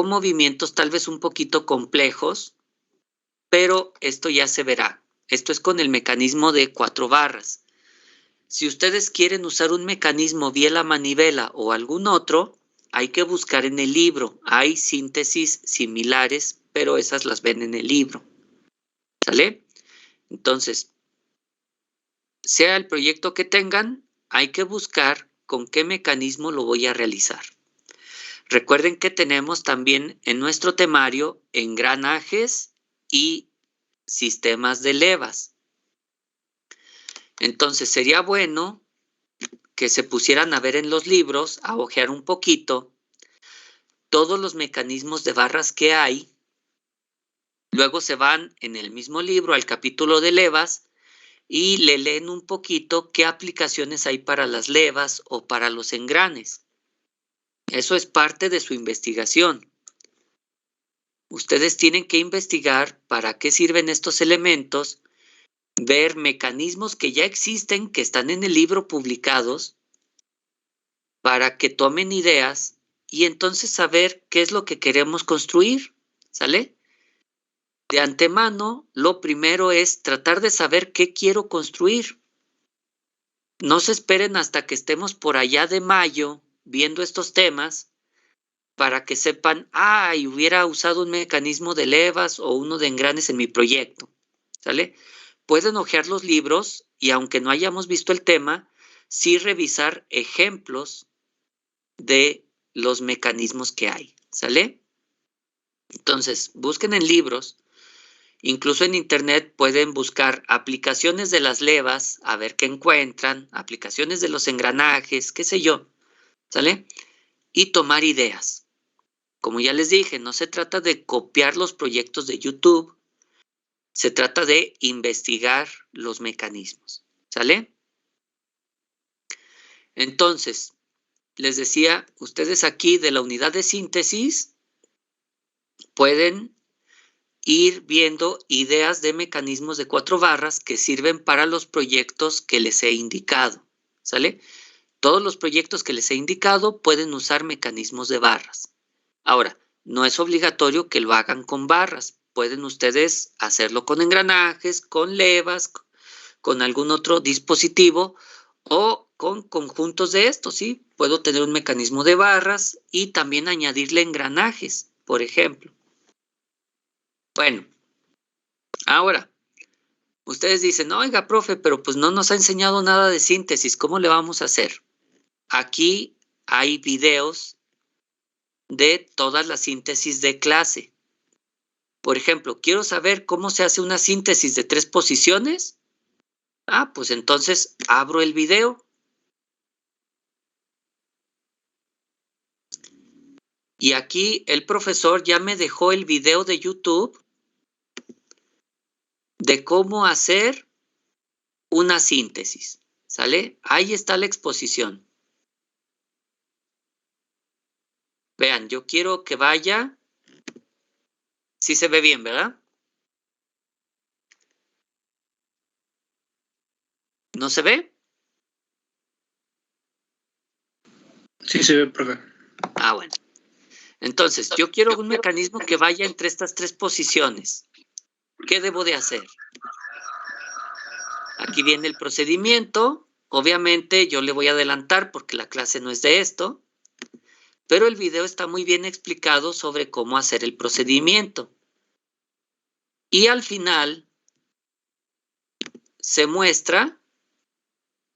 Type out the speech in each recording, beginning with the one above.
Hago movimientos tal vez un poquito complejos, pero esto ya se verá. Esto es con el mecanismo de 4 barras. Si ustedes quieren usar un mecanismo vía la manivela o algún otro, hay que buscar en el libro. Hay síntesis similares, pero esas las ven en el libro. ¿Sale? Entonces, sea el proyecto que tengan, hay que buscar con qué mecanismo lo voy a realizar. Recuerden que tenemos también en nuestro temario engranajes y sistemas de levas. Entonces sería bueno que se pusieran a ver en los libros, a hojear un poquito, todos los mecanismos de barras que hay. Luego se van en el mismo libro al capítulo de levas y le leen un poquito qué aplicaciones hay para las levas o para los engranes. Eso es parte de su investigación. Ustedes tienen que investigar para qué sirven estos elementos, ver mecanismos que ya existen, que están en el libro publicados, para que tomen ideas y entonces saber qué es lo que queremos construir, ¿sale? De antemano, lo primero es tratar de saber qué quiero construir. No se esperen hasta que estemos por allá de mayo viendo estos temas para que sepan, y hubiera usado un mecanismo de levas o uno de engranes en mi proyecto, ¿sale? Pueden hojear los libros y aunque no hayamos visto el tema, sí revisar ejemplos de los mecanismos que hay, ¿sale? Entonces, busquen en libros, incluso en internet pueden buscar aplicaciones de las levas, a ver qué encuentran, aplicaciones de los engranajes, qué sé yo, ¿sale? Y tomar ideas. Como ya les dije, no se trata de copiar los proyectos de YouTube, se trata de investigar los mecanismos, ¿sale? Entonces, les decía, ustedes aquí de la unidad de síntesis pueden ir viendo ideas de mecanismos de 4 barras que sirven para los proyectos que les he indicado, ¿sale? Todos los proyectos que les he indicado pueden usar mecanismos de barras. Ahora, no es obligatorio que lo hagan con barras. Pueden ustedes hacerlo con engranajes, con levas, con algún otro dispositivo o con conjuntos de estos, ¿sí? Puedo tener un mecanismo de barras y también añadirle engranajes, por ejemplo. Bueno, ahora, ustedes dicen, oiga, profe, pero pues no nos ha enseñado nada de síntesis, ¿cómo le vamos a hacer? Aquí hay videos de todas las síntesis de clase. Por ejemplo, quiero saber cómo se hace una síntesis de 3 posiciones. Pues entonces abro el video. Y aquí el profesor ya me dejó el video de YouTube de cómo hacer una síntesis, ¿sale? Ahí está la exposición. Vean, yo quiero que vaya. Sí se ve bien, ¿verdad? ¿No se ve? Sí se ve, profe. Bueno. Entonces, yo quiero un mecanismo que vaya entre estas 3 posiciones. ¿Qué debo de hacer? Aquí viene el procedimiento. Obviamente yo le voy a adelantar porque la clase no es de esto, pero el video está muy bien explicado sobre cómo hacer el procedimiento. Y al final se muestra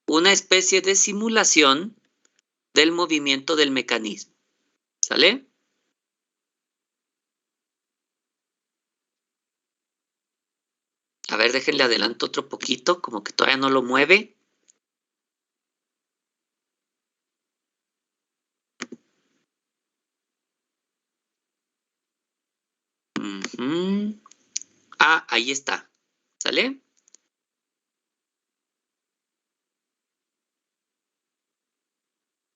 una especie de simulación del movimiento del mecanismo. ¿Sale? A ver, déjenle adelanto otro poquito, como que todavía no lo mueve. Ahí está. ¿Sale?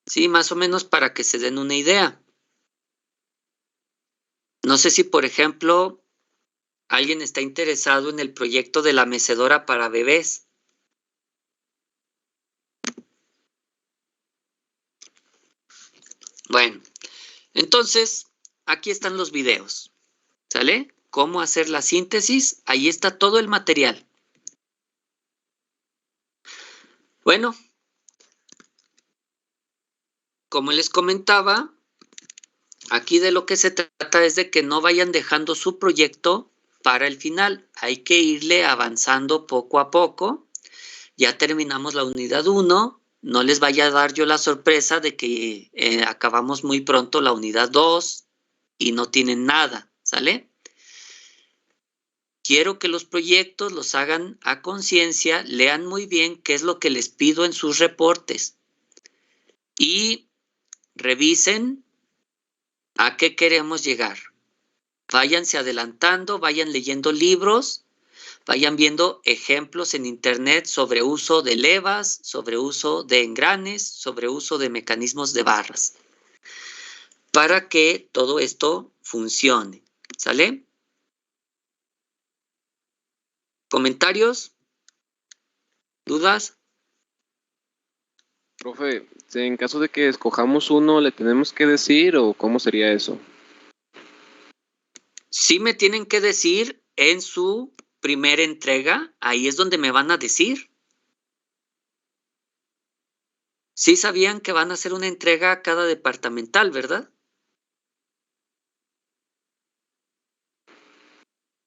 Sí, más o menos para que se den una idea. No sé si, por ejemplo, alguien está interesado en el proyecto de la mecedora para bebés. Bueno, entonces, aquí están los videos, ¿sale? Cómo hacer la síntesis, ahí está todo el material. Bueno, como les comentaba, aquí de lo que se trata es de que no vayan dejando su proyecto para el final. Hay que irle avanzando poco a poco. Ya terminamos la unidad 1. No les vaya a dar yo la sorpresa de que acabamos muy pronto la unidad 2 y no tienen nada, ¿sale? Quiero que los proyectos los hagan a conciencia, lean muy bien qué es lo que les pido en sus reportes y revisen a qué queremos llegar. Váyanse adelantando, vayan leyendo libros, vayan viendo ejemplos en internet sobre uso de levas, sobre uso de engranes, sobre uso de mecanismos de barras, para que todo esto funcione, ¿sale? ¿Comentarios? ¿Dudas? Profe, en caso de que escojamos uno, ¿le tenemos que decir o cómo sería eso? Sí me tienen que decir en su primera entrega, ahí es donde me van a decir. Sí sabían que van a hacer una entrega a cada departamental, ¿verdad?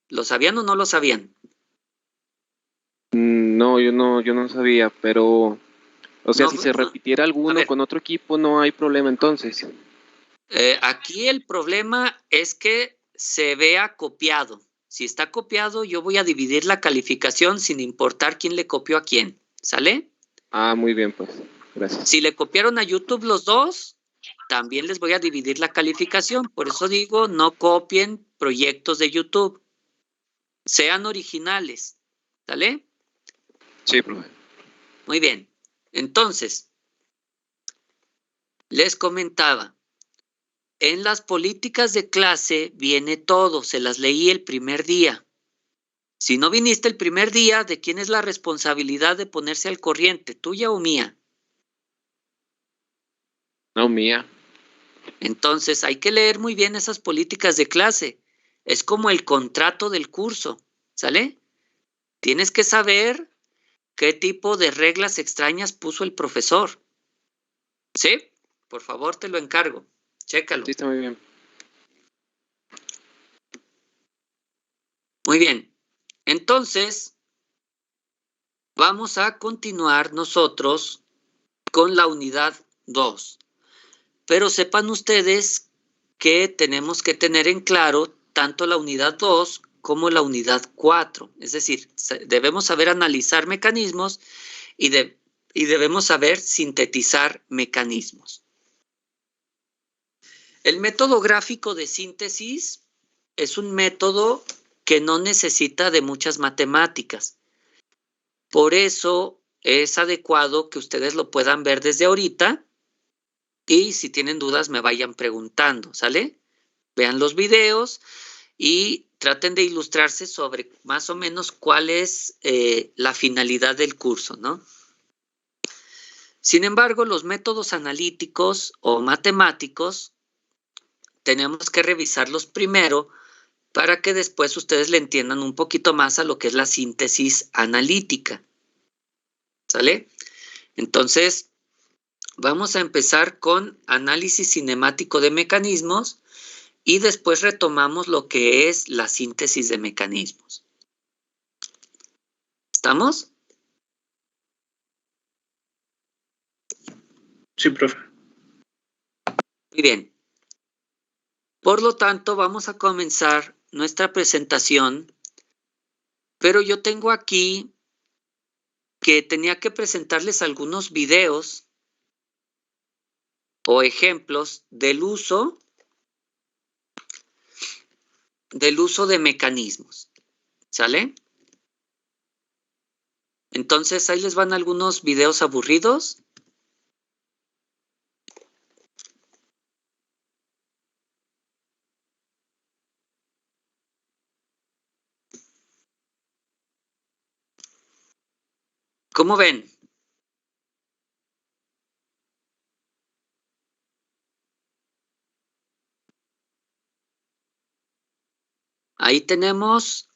¿Lo sabían o no lo sabían? No, yo no sabía, pero, o sea, No, si se no. repitiera A alguno ver, con otro equipo, no hay problema entonces. aquí el problema es que se vea copiado. Si está copiado, yo voy a dividir la calificación sin importar quién le copió a quién, ¿sale? Ah, muy bien, pues, gracias. Si le copiaron a YouTube los dos, también les voy a dividir la calificación. Por eso digo, no copien proyectos de YouTube. Sean originales, ¿sale? Sí, profe. Muy bien. Entonces, les comentaba, en las políticas de clase viene todo, se las leí el primer día. Si no viniste el primer día, ¿de quién es la responsabilidad de ponerse al corriente, tuya o mía? No, mía. Entonces, hay que leer muy bien esas políticas de clase. Es como el contrato del curso, ¿sale? Tienes que saber qué tipo de reglas extrañas puso el profesor. ¿Sí? Por favor, te lo encargo. Chécalo. Sí, está muy bien. Muy bien. Entonces, vamos a continuar nosotros con la unidad 2. Pero sepan ustedes que tenemos que tener en claro tanto la unidad 2 como la unidad 4. Es decir, debemos saber analizar mecanismos y debemos saber sintetizar mecanismos. El método gráfico de síntesis es un método que no necesita de muchas matemáticas. Por eso es adecuado que ustedes lo puedan ver desde ahorita y si tienen dudas me vayan preguntando, ¿sale? Vean los videos y traten de ilustrarse sobre más o menos cuál es la finalidad del curso, ¿no? Sin embargo, los métodos analíticos o matemáticos tenemos que revisarlos primero para que después ustedes le entiendan un poquito más a lo que es la síntesis analítica, ¿sale? Entonces, vamos a empezar con análisis cinemático de mecanismos y después retomamos lo que es la síntesis de mecanismos. ¿Estamos? Sí, profe. Muy bien. Por lo tanto, vamos a comenzar nuestra presentación, pero yo tengo aquí que tenía que presentarles algunos videos o ejemplos del uso de mecanismos, ¿sale? Entonces, ahí les van algunos videos aburridos. ¿Cómo ven? Ahí tenemos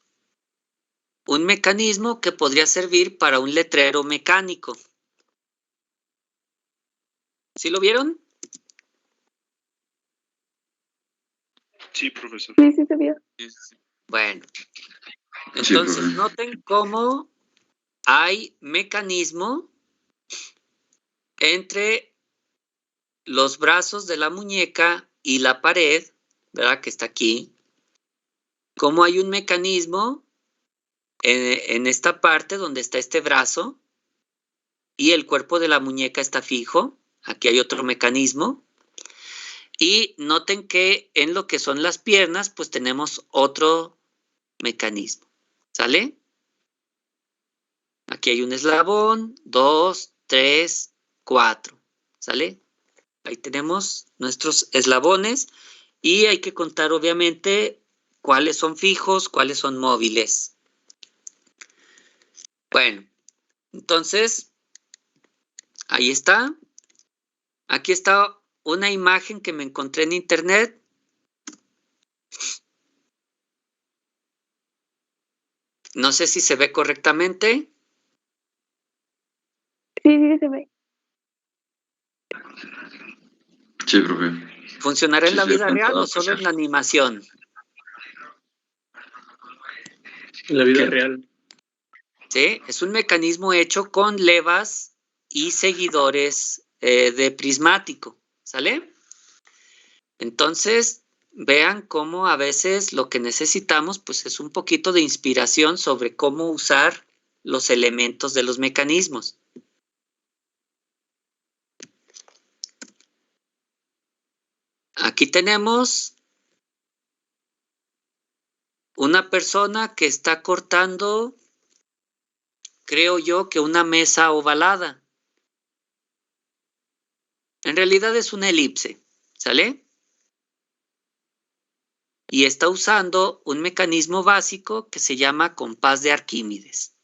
un mecanismo que podría servir para un letrero mecánico. ¿Sí lo vieron? Sí, profesor. Sí, sí se vio. Bueno, Sí, entonces profe. noten cómo hay mecanismo entre los brazos de la muñeca y la pared, ¿verdad? Que está aquí. Cómo hay un mecanismo en esta parte donde está este brazo y el cuerpo de la muñeca está fijo. Aquí hay otro mecanismo. Y noten que en lo que son las piernas, pues tenemos otro mecanismo. ¿Sale? Aquí hay un eslabón, 2, 3, 4. ¿Sale? Ahí tenemos nuestros eslabones y hay que contar obviamente cuáles son fijos, cuáles son móviles. Bueno, entonces, ahí está. Aquí está una imagen que me encontré en internet. No sé si se ve correctamente. Sí, sí se ve. Sí, profe. ¿Funcionará en Sí, la sí, vida alcanza real a o solo en apreciar. la animación? En la vida ¿Qué? real. ¿Sí? Es un mecanismo hecho con levas y seguidores de prismático. ¿Sale? Entonces, vean cómo a veces lo que necesitamos pues es un poquito de inspiración sobre cómo usar los elementos de los mecanismos. Aquí tenemos una persona que está cortando, creo yo, que una mesa ovalada. En realidad es una elipse, ¿sale? Y está usando un mecanismo básico que se llama compás de Arquímedes.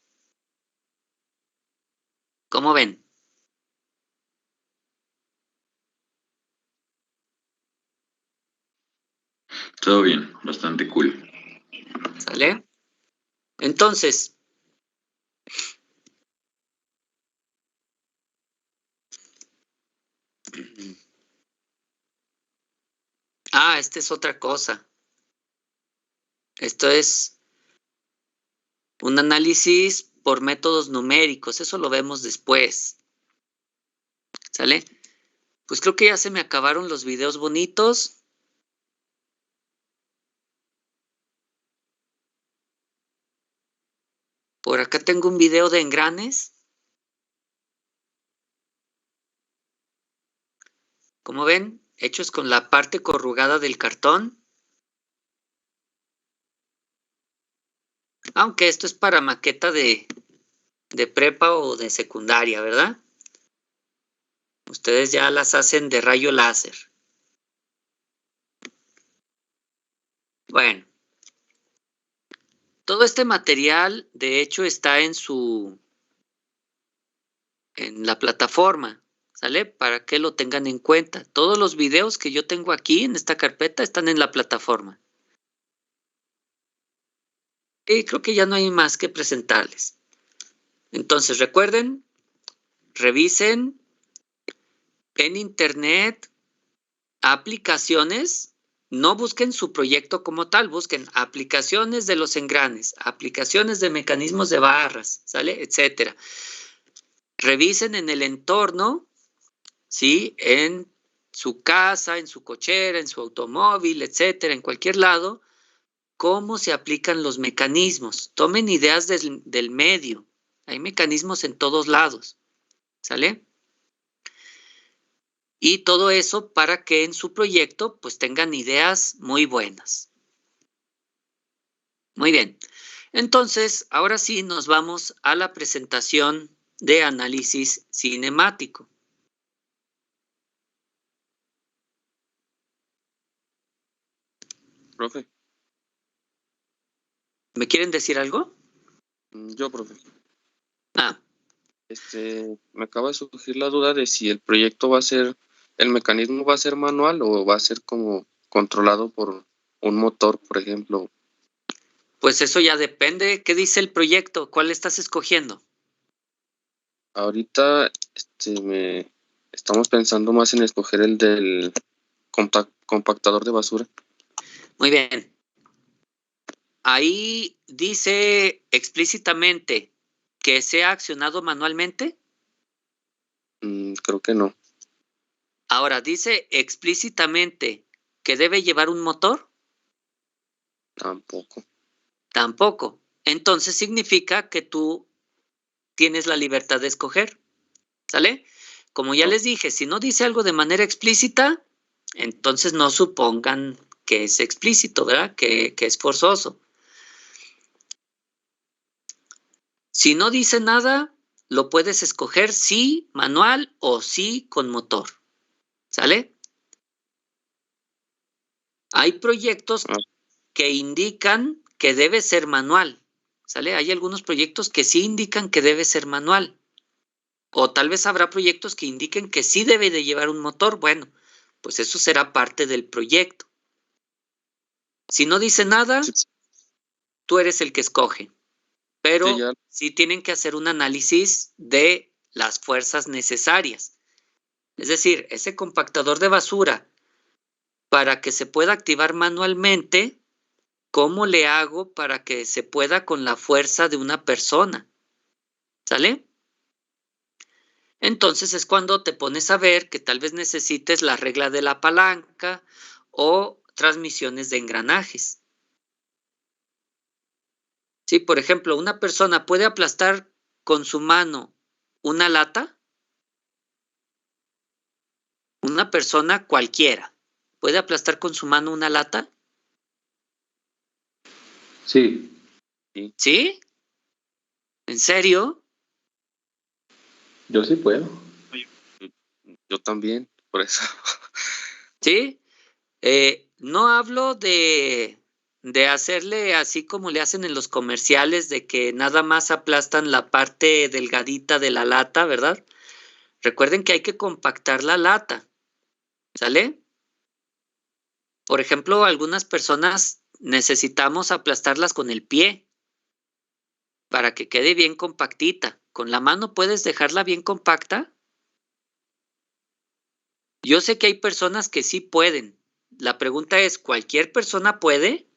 ¿Cómo ven? Todo bien, bastante cool. ¿Sale? Entonces, esta es otra cosa. Esto es un análisis por métodos numéricos. Eso lo vemos después. ¿Sale? Pues creo que ya se me acabaron los videos bonitos. Por acá tengo un video de engranes. Como ven, hechos con la parte corrugada del cartón. Aunque esto es para maqueta de prepa o de secundaria, ¿verdad? Ustedes ya las hacen de rayo láser. Bueno. Todo este material, de hecho, está en la plataforma, ¿sale? Para que lo tengan en cuenta. Todos los videos que yo tengo aquí en esta carpeta están en la plataforma. Y creo que ya no hay más que presentarles. Entonces, recuerden, revisen en internet aplicaciones. No busquen su proyecto como tal, busquen aplicaciones de los engranes, aplicaciones de mecanismos de barras, ¿sale? Etcétera. Revisen en el entorno, ¿sí? En su casa, en su cochera, en su automóvil, etcétera, en cualquier lado, cómo se aplican los mecanismos. Tomen ideas del medio. Hay mecanismos en todos lados, ¿sale? Y todo eso para que en su proyecto pues tengan ideas muy buenas. Muy bien. Entonces, ahora sí nos vamos a la presentación de análisis cinemático. Profe, ¿Me quieren decir algo? yo, profe. Ah, Me acaba de surgir la duda de si el proyecto va a ser, el mecanismo va a ser manual o va a ser como controlado por un motor, por ejemplo. Pues eso ya depende. ¿Qué dice el proyecto? ¿Cuál estás escogiendo? Ahorita estamos pensando más en escoger el del compactador de basura. Muy bien. Ahí dice explícitamente que sea accionado manualmente. Creo que no. Ahora, dice explícitamente que debe llevar un motor. Tampoco. Tampoco. Entonces significa que tú tienes la libertad de escoger. ¿Sale? Como ya No. les dije, si no dice algo de manera explícita, entonces no supongan que es explícito, ¿verdad? Que es forzoso. Si no dice nada, lo puedes escoger sí manual o sí con motor. ¿Sale? Hay proyectos que indican que debe ser manual. ¿Sale? Hay algunos proyectos que sí indican que debe ser manual. O tal vez habrá proyectos que indiquen que sí debe de llevar un motor. Bueno, pues eso será parte del proyecto. Si no dice nada, tú eres el que escoge. Pero sí tienen que hacer un análisis de las fuerzas necesarias. Es decir, ese compactador de basura, para que se pueda activar manualmente, ¿cómo le hago para que se pueda con la fuerza de una persona? ¿Sale? Entonces es cuando te pones a ver que tal vez necesites la regla de la palanca o transmisiones de engranajes. Sí, por ejemplo, una persona puede aplastar con su mano una lata. Una persona cualquiera puede aplastar con su mano una lata. Sí. ¿Sí? ¿En serio? Yo sí puedo. Yo también, por eso. ¿Sí? No hablo de hacerle así como le hacen en los comerciales, de que nada más aplastan la parte delgadita de la lata, ¿verdad? Recuerden que hay que compactar la lata, ¿sale? Por ejemplo, algunas personas necesitamos aplastarlas con el pie para que quede bien compactita. ¿Con la mano puedes dejarla bien compacta? Yo sé que hay personas que sí pueden. La pregunta es, ¿cualquier persona puede?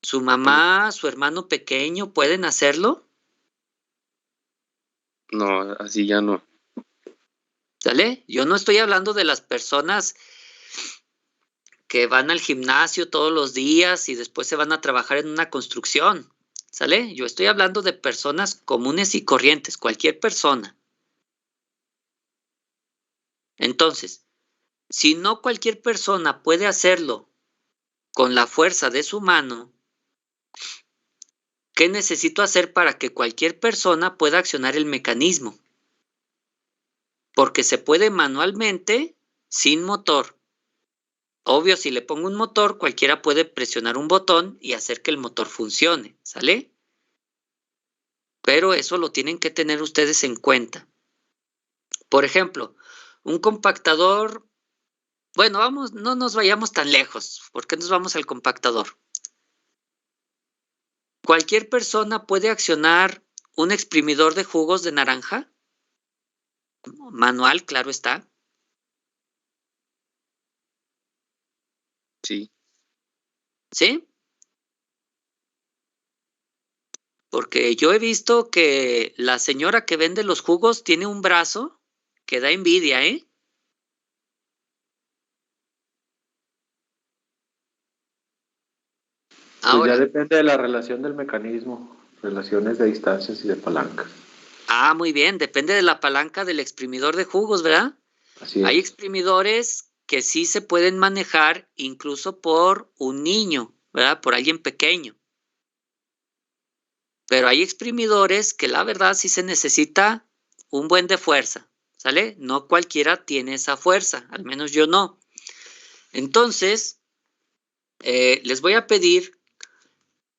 ¿Su mamá, su hermano pequeño pueden hacerlo? No, así ya no. ¿Sale? Yo no estoy hablando de las personas que van al gimnasio todos los días y después se van a trabajar en una construcción. ¿Sale? Yo estoy hablando de personas comunes y corrientes, cualquier persona. Entonces, si no cualquier persona puede hacerlo con la fuerza de su mano, ¿qué necesito hacer para que cualquier persona pueda accionar el mecanismo? Porque se puede manualmente sin motor. Obvio, si le pongo un motor, cualquiera puede presionar un botón y hacer que el motor funcione, ¿sale? Pero eso lo tienen que tener ustedes en cuenta. Por ejemplo, un compactador, bueno, vamos, no nos vayamos tan lejos. ¿Por qué nos vamos al compactador? ¿Cualquier persona puede accionar un exprimidor de jugos de naranja? Manual, claro está. Sí. ¿Sí? Porque yo he visto que la señora que vende los jugos tiene un brazo que da envidia, ¿eh? Pues Ahora, ya depende de la relación del mecanismo, relaciones de distancias y de palanca. muy bien, depende de la palanca del exprimidor de jugos, ¿verdad? Así Hay es. exprimidores que sí se pueden manejar incluso por un niño, ¿verdad? Por alguien pequeño. Pero hay exprimidores que la verdad sí se necesita un buen de fuerza, ¿sale? No cualquiera tiene esa fuerza, al menos yo no. Entonces, les voy a pedir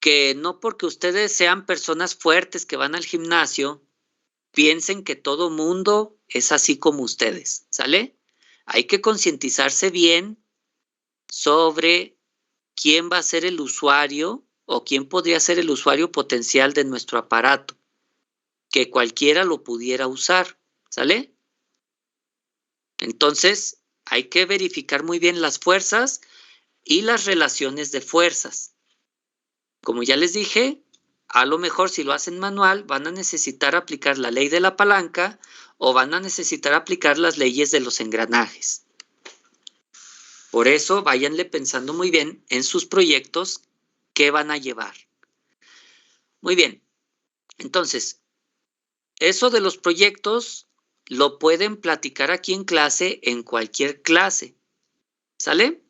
que no porque ustedes sean personas fuertes que van al gimnasio, piensen que todo mundo es así como ustedes, ¿sale? Hay que concientizarse bien sobre quién va a ser el usuario o quién podría ser el usuario potencial de nuestro aparato, que cualquiera lo pudiera usar, ¿sale? Entonces, hay que verificar muy bien las fuerzas y las relaciones de fuerzas. Como ya les dije, a lo mejor si lo hacen manual, van a necesitar aplicar la ley de la palanca o van a necesitar aplicar las leyes de los engranajes. Por eso, váyanle pensando muy bien en sus proyectos qué van a llevar. Muy bien. Entonces, eso de los proyectos lo pueden platicar aquí en clase, en cualquier clase. ¿Sale?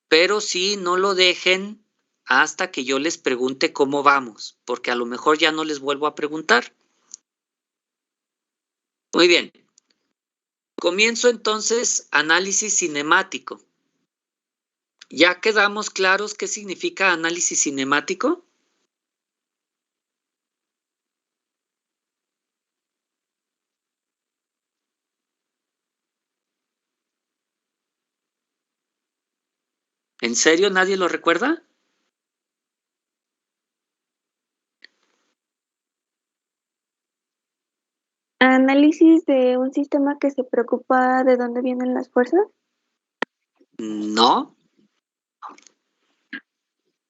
Pero sí, no lo dejen hasta que yo les pregunte cómo vamos, porque a lo mejor ya no les vuelvo a preguntar. Muy bien. Comienzo entonces análisis cinemático. ¿Ya quedamos claros qué significa análisis cinemático? ¿En serio nadie lo recuerda? ¿Análisis de un sistema que se preocupa de dónde vienen las fuerzas? No.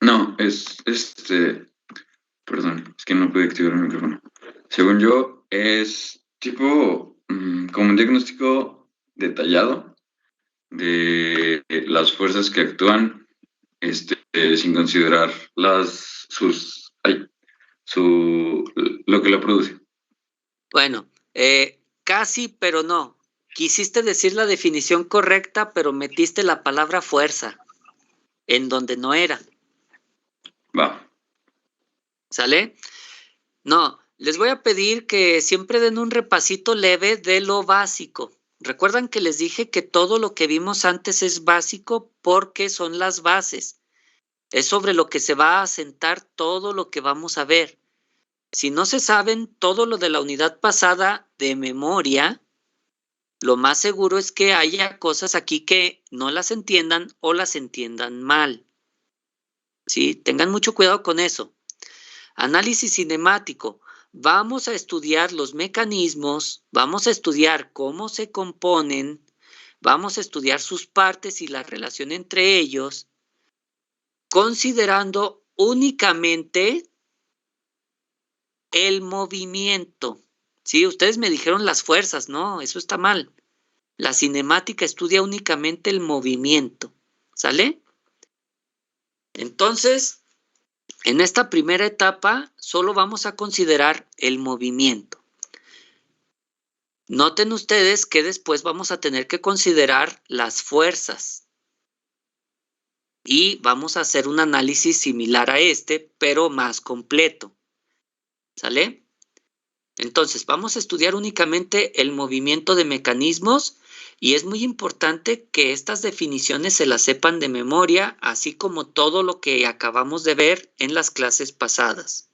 No, perdón, es que no pude activar el micrófono. Según yo, es tipo como un diagnóstico detallado de las fuerzas que actúan sin considerar lo que la produce. Bueno, casi, pero no. Quisiste decir la definición correcta, pero metiste la palabra fuerza en donde no era. Va. ¿Sale? No, les voy a pedir que siempre den un repasito leve de lo básico. Recuerdan que les dije que todo lo que vimos antes es básico porque son las bases. Es sobre lo que se va a asentar todo lo que vamos a ver. Si no se saben todo lo de la unidad pasada de memoria, lo más seguro es que haya cosas aquí que no las entiendan o las entiendan mal. ¿Sí? Tengan mucho cuidado con eso. Análisis cinemático. Vamos a estudiar los mecanismos, vamos a estudiar cómo se componen, vamos a estudiar sus partes y la relación entre ellos, considerando únicamente el movimiento. Sí, ustedes me dijeron las fuerzas, no, eso está mal. La cinemática estudia únicamente el movimiento, ¿sale? Entonces, en esta primera etapa solo vamos a considerar el movimiento. Noten ustedes que después vamos a tener que considerar las fuerzas. Y vamos a hacer un análisis similar a este, pero más completo. ¿Sale? Entonces, vamos a estudiar únicamente el movimiento de mecanismos y es muy importante que estas definiciones se las sepan de memoria, así como todo lo que acabamos de ver en las clases pasadas.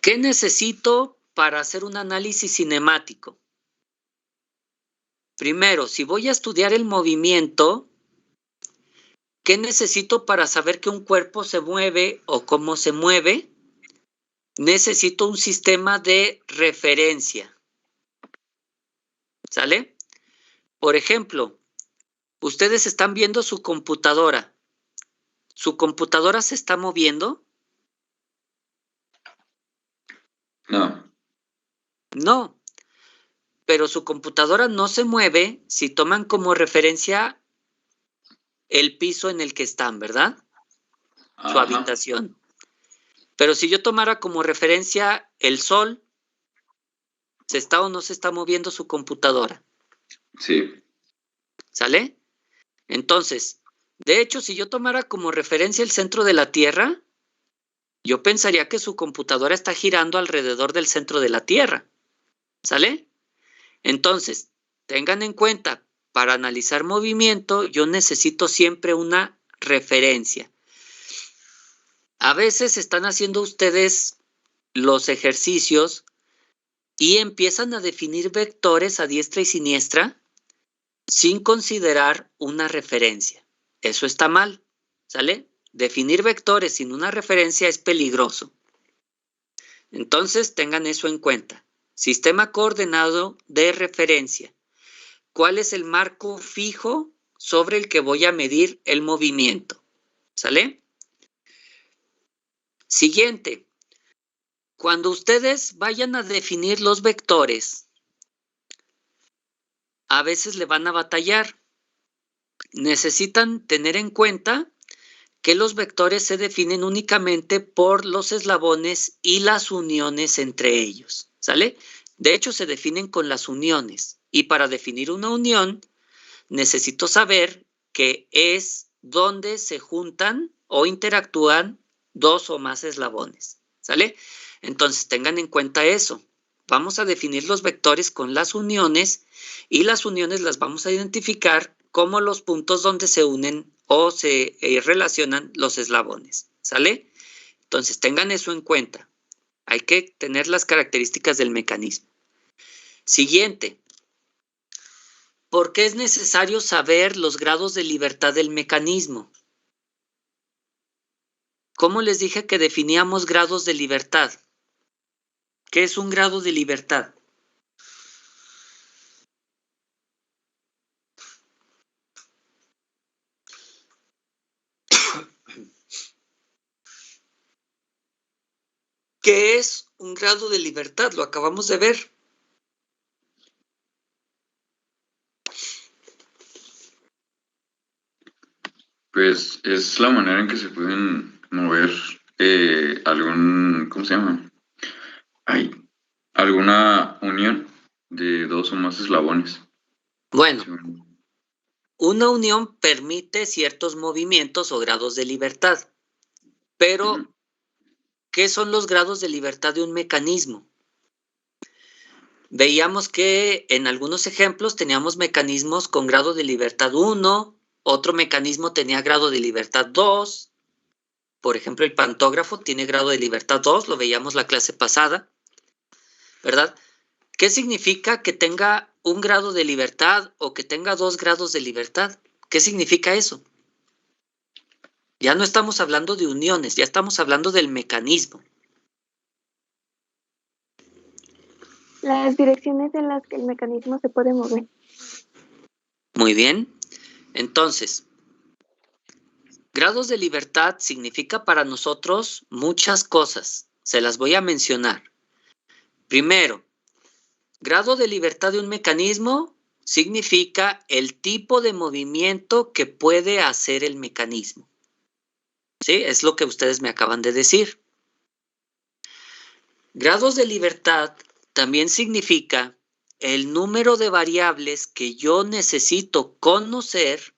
¿Qué necesito para hacer un análisis cinemático? Primero, si voy a estudiar el movimiento, ¿qué necesito para saber que un cuerpo se mueve o cómo se mueve? Necesito un sistema de referencia. ¿Sale? Por ejemplo, ustedes están viendo su computadora. ¿Su computadora se está moviendo? No. No. Pero su computadora no se mueve si toman como referencia el piso en el que están, ¿verdad? Su Ajá. habitación. Pero si yo tomara como referencia el sol, ¿se está o no se está moviendo su computadora? Sí. ¿Sale? Entonces, de hecho, si yo tomara como referencia el centro de la Tierra, yo pensaría que su computadora está girando alrededor del centro de la Tierra. ¿Sale? Entonces, tengan en cuenta, para analizar movimiento, yo necesito siempre una referencia. A veces están haciendo ustedes los ejercicios y empiezan a definir vectores a diestra y siniestra sin considerar una referencia. Eso está mal, ¿sale? Definir vectores sin una referencia es peligroso. Entonces, tengan eso en cuenta. Sistema coordenado de referencia. ¿Cuál es el marco fijo sobre el que voy a medir el movimiento? ¿Sale? Siguiente. Cuando ustedes vayan a definir los vectores, a veces le van a batallar. Necesitan tener en cuenta que los vectores se definen únicamente por los eslabones y las uniones entre ellos, ¿sale? De hecho, se definen con las uniones. Y para definir una unión, necesito saber que es donde se juntan o interactúan dos o más eslabones, ¿sale? Entonces, tengan en cuenta eso. Vamos a definir los vectores con las uniones y las uniones las vamos a identificar como los puntos donde se unen o se relacionan los eslabones, ¿sale? Entonces, tengan eso en cuenta. Hay que tener las características del mecanismo. Siguiente. ¿Por qué es necesario saber los grados de libertad del mecanismo? ¿Cómo les dije que definíamos grados de libertad? ¿Qué es un grado de libertad? ¿Qué es un grado de libertad? Lo acabamos de ver. Pues es la manera en que se pueden mover ¿cómo se llama? Alguna unión de dos o más eslabones. Bueno, Sí. una unión permite ciertos movimientos o grados de libertad. Pero, ¿qué son los grados de libertad de un mecanismo? Veíamos que en algunos ejemplos teníamos mecanismos con grado de libertad 1, otro mecanismo tenía grado de libertad 2. Por ejemplo, el pantógrafo tiene grado de libertad 2, lo veíamos la clase pasada, ¿verdad? ¿Qué significa que tenga un grado de libertad o que tenga 2 grados de libertad? ¿Qué significa eso? Ya no estamos hablando de uniones, ya estamos hablando del mecanismo. Las direcciones en las que el mecanismo se puede mover. Muy bien. Entonces, grados de libertad significa para nosotros muchas cosas. Se las voy a mencionar. Primero, grado de libertad de un mecanismo significa el tipo de movimiento que puede hacer el mecanismo. ¿Sí? Es lo que ustedes me acaban de decir. Grados de libertad también significa el número de variables que yo necesito conocer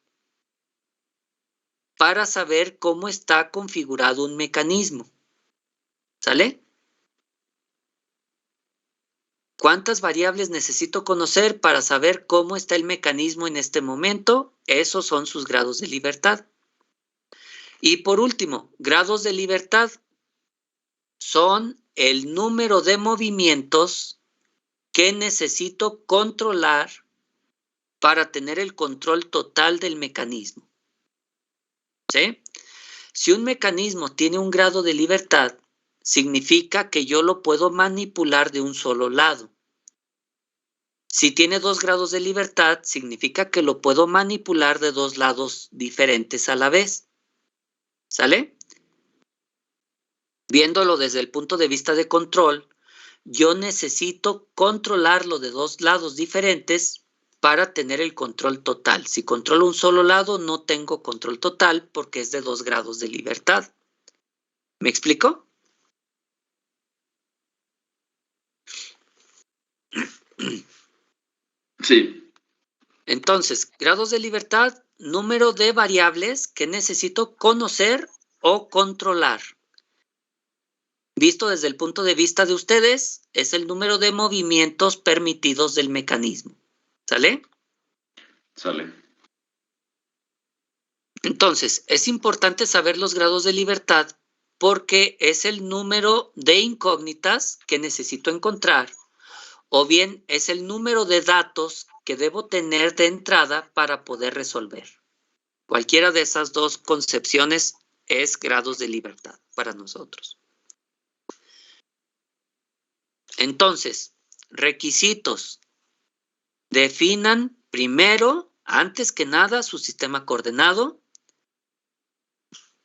para saber cómo está configurado un mecanismo. ¿Sale? ¿Cuántas variables necesito conocer para saber cómo está el mecanismo en este momento? Esos son sus grados de libertad. Y por último, grados de libertad son el número de movimientos que necesito controlar para tener el control total del mecanismo. ¿Sí? Si un mecanismo tiene un grado de libertad, significa que yo lo puedo manipular de un solo lado. Si tiene 2 grados de libertad, significa que lo puedo manipular de 2 lados diferentes a la vez. ¿Sale? Viéndolo desde el punto de vista de control, yo necesito controlarlo de 2 lados diferentes para tener el control total. Si controlo un solo lado, no tengo control total porque es de 2 grados de libertad. ¿Me explico? Sí. Entonces, grados de libertad, número de variables que necesito conocer o controlar. Visto desde el punto de vista de ustedes, es el número de movimientos permitidos del mecanismo. ¿Sale? Sale. Entonces, es importante saber los grados de libertad porque es el número de incógnitas que necesito encontrar o bien es el número de datos que debo tener de entrada para poder resolver. Cualquiera de esas dos concepciones es grados de libertad para nosotros. Entonces, requisitos. Definan primero, antes que nada, su sistema coordenado.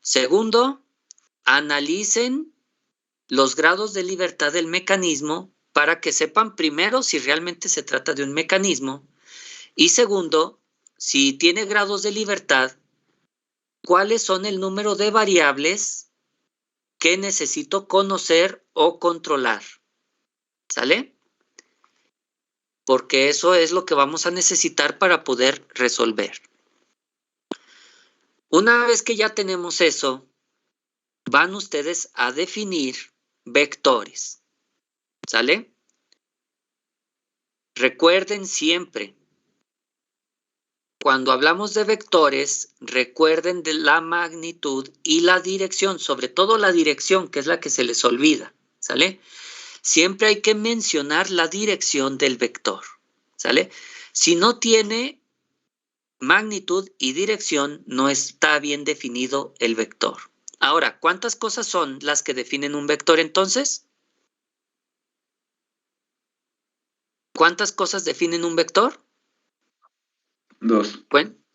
Segundo, analicen los grados de libertad del mecanismo para que sepan primero si realmente se trata de un mecanismo. Y segundo, si tiene grados de libertad, ¿cuáles son el número de variables que necesito conocer o controlar? ¿Sale? Porque eso es lo que vamos a necesitar para poder resolver. Una vez que ya tenemos eso, van ustedes a definir vectores. ¿Sale? Recuerden siempre, cuando hablamos de vectores, recuerden de la magnitud y la dirección, sobre todo la dirección, que es la que se les olvida. ¿Sale? Siempre hay que mencionar la dirección del vector. ¿Sale? Si no tiene magnitud y dirección, no está bien definido el vector. Ahora, ¿cuántas cosas son las que definen un vector entonces? ¿Cuántas cosas definen un vector? 2.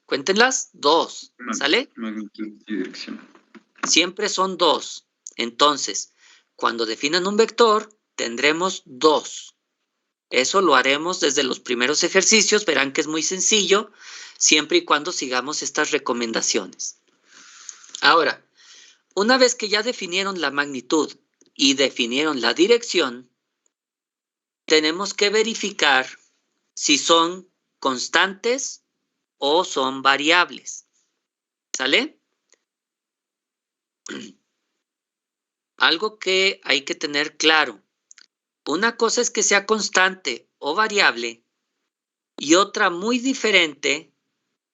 Cuéntenlas. 2. ¿Sale? Magnitud y dirección. Siempre son 2. Entonces, cuando definan un vector, tendremos 2. Eso lo haremos desde los primeros ejercicios. Verán que es muy sencillo, siempre y cuando sigamos estas recomendaciones. Ahora, una vez que ya definieron la magnitud y definieron la dirección, tenemos que verificar si son constantes o son variables. ¿Sale? Algo que hay que tener claro. Una cosa es que sea constante o variable y otra muy diferente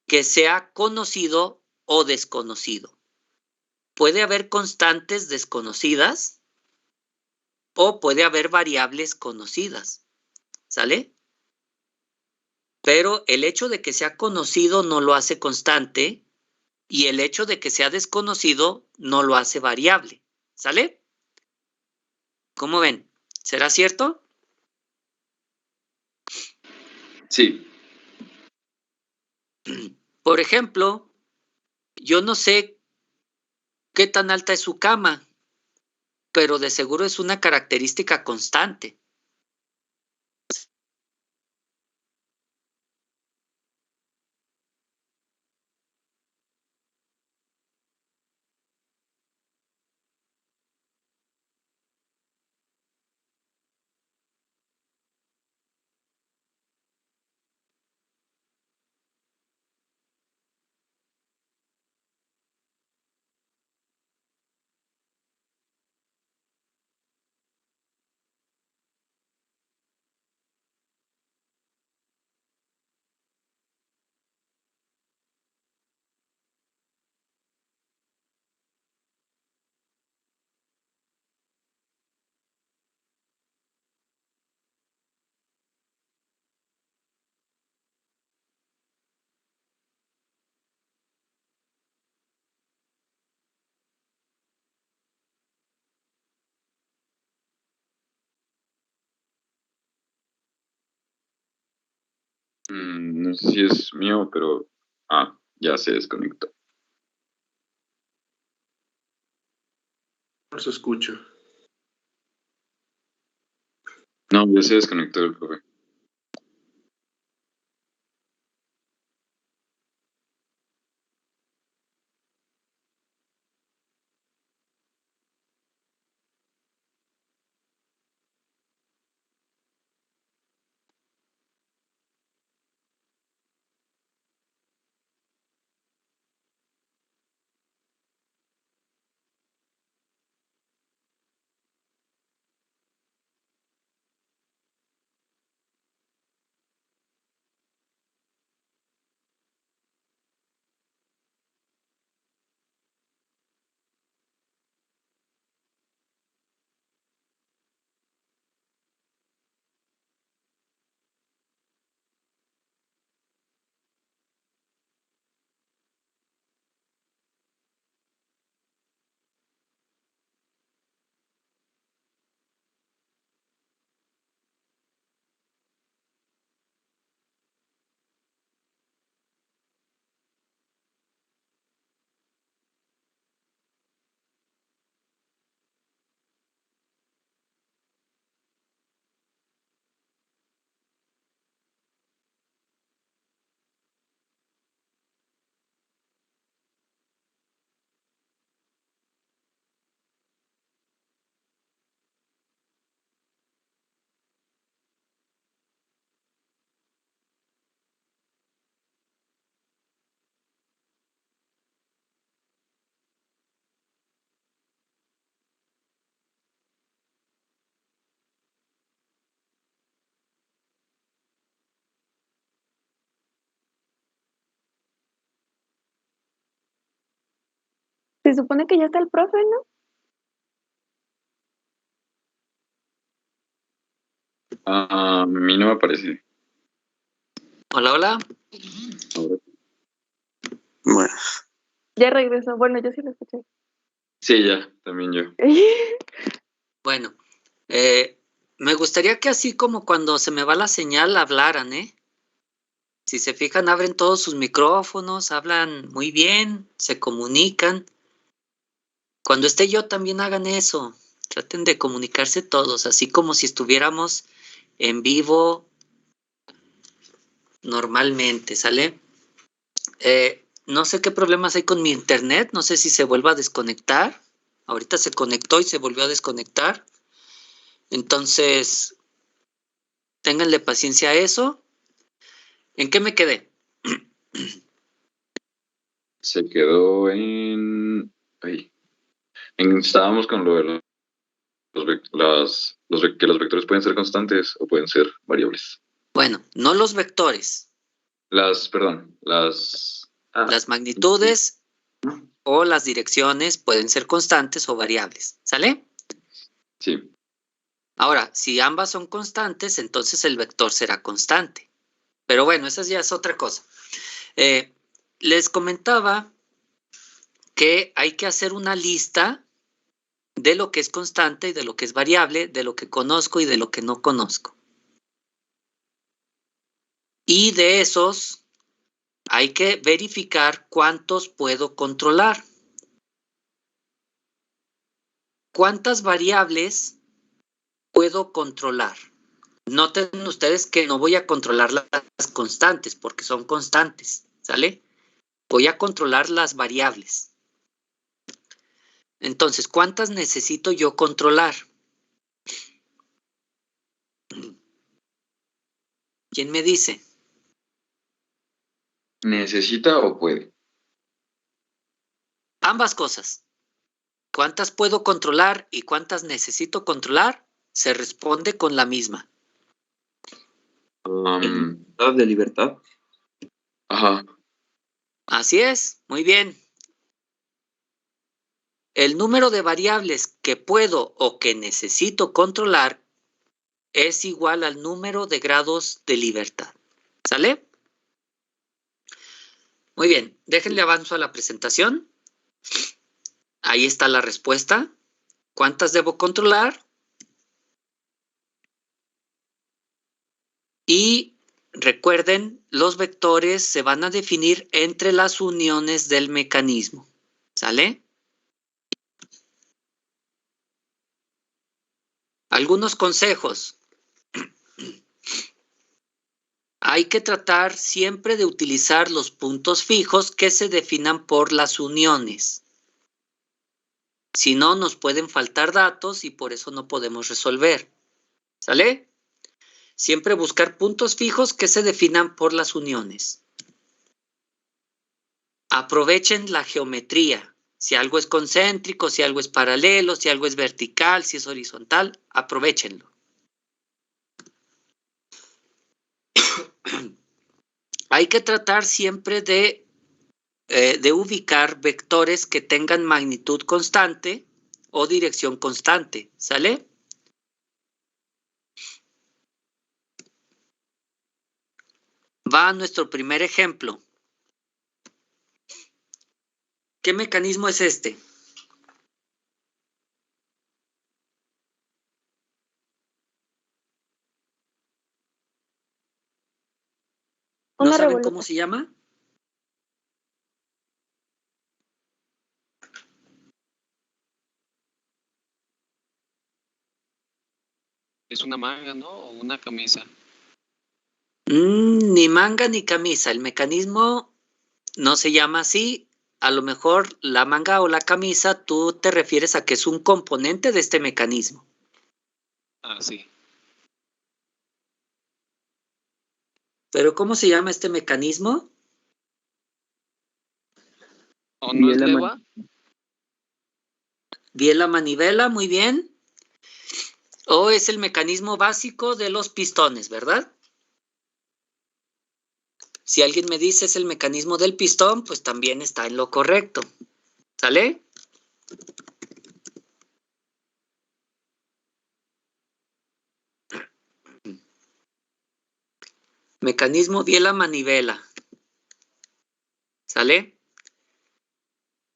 que sea conocido o desconocido. Puede haber constantes desconocidas o puede haber variables conocidas. ¿Sale? Pero el hecho de que sea conocido no lo hace constante y el hecho de que sea desconocido no lo hace variable. ¿Sale? ¿Cómo ven? ¿Será cierto? Sí. Por ejemplo, yo no sé qué tan alta es su cama, pero de seguro es una característica constante. No sé si es mío, pero... ya se desconectó. No se escucha. No, ya se desconectó el profe. Se supone que ya está el profe, ¿no? A mí no me aparece. Hola, hola. Ahora. Bueno, Ya regresó. Bueno, yo sí lo escuché. Sí, ya, también yo. Bueno, me gustaría que así como cuando se me va la señal hablaran, ¿eh? Si se fijan, abren todos sus micrófonos, hablan muy bien, se comunican. Cuando esté yo también hagan eso. Traten de comunicarse todos, así como si estuviéramos en vivo normalmente, ¿sale? No sé qué problemas hay con mi internet, no sé si se vuelva a desconectar. Ahorita se conectó y se volvió a desconectar. Entonces, ténganle paciencia a eso. ¿En qué me quedé? Se quedó en... Ay. Estábamos con lo de que los vectores pueden ser constantes o pueden ser variables. Bueno, no los vectores, Las las magnitudes o las direcciones pueden ser constantes o variables, ¿sale? Sí. Ahora, si ambas son constantes, entonces el vector será constante. Pero bueno, esa ya es otra cosa. Les comentaba que hay que hacer una lista de lo que es constante y de lo que es variable, de lo que conozco y de lo que no conozco. Y de esos hay que verificar cuántos puedo controlar. ¿Cuántas variables puedo controlar? Noten ustedes que no voy a controlar las constantes porque son constantes, ¿sale? Voy a controlar las variables. Entonces, ¿cuántas necesito yo controlar? ¿Quién me dice? ¿Necesita o puede? Ambas cosas. ¿Cuántas puedo controlar y cuántas necesito controlar? Se responde con la misma. de libertad. Ajá. Así es, muy bien. El número de variables que puedo o que necesito controlar es igual al número de grados de libertad. ¿Sale? Muy bien, déjenle avanzo a la presentación. Ahí está la respuesta. ¿Cuántas debo controlar? Y recuerden, los vectores se van a definir entre las uniones del mecanismo. ¿Sale? Algunos consejos. Hay que tratar siempre de utilizar los puntos fijos que se definan por las uniones. Si no, nos pueden faltar datos y por eso no podemos resolver. ¿Sale? Siempre buscar puntos fijos que se definan por las uniones. Aprovechen la geometría. Si algo es concéntrico, si algo es paralelo, si algo es vertical, si es horizontal, aprovéchenlo. Hay que tratar siempre de ubicar vectores que tengan magnitud constante o dirección constante. ¿Sale? Va a nuestro primer ejemplo. ¿Qué mecanismo es este? ¿No Una saben revoluta. cómo se llama? Es una manga, ¿no? O una camisa. Ni manga ni camisa. El mecanismo no se llama así. A lo mejor la manga o la camisa, tú te refieres a que es un componente de este mecanismo. Ah, sí. ¿Pero cómo se llama este mecanismo? ¿O no es Biela legua? Biela manivela, muy bien. O es el mecanismo básico de los pistones, ¿verdad? Si alguien me dice es el mecanismo del pistón, pues también está en lo correcto. ¿Sale? Mecanismo biela-manivela. ¿Sale?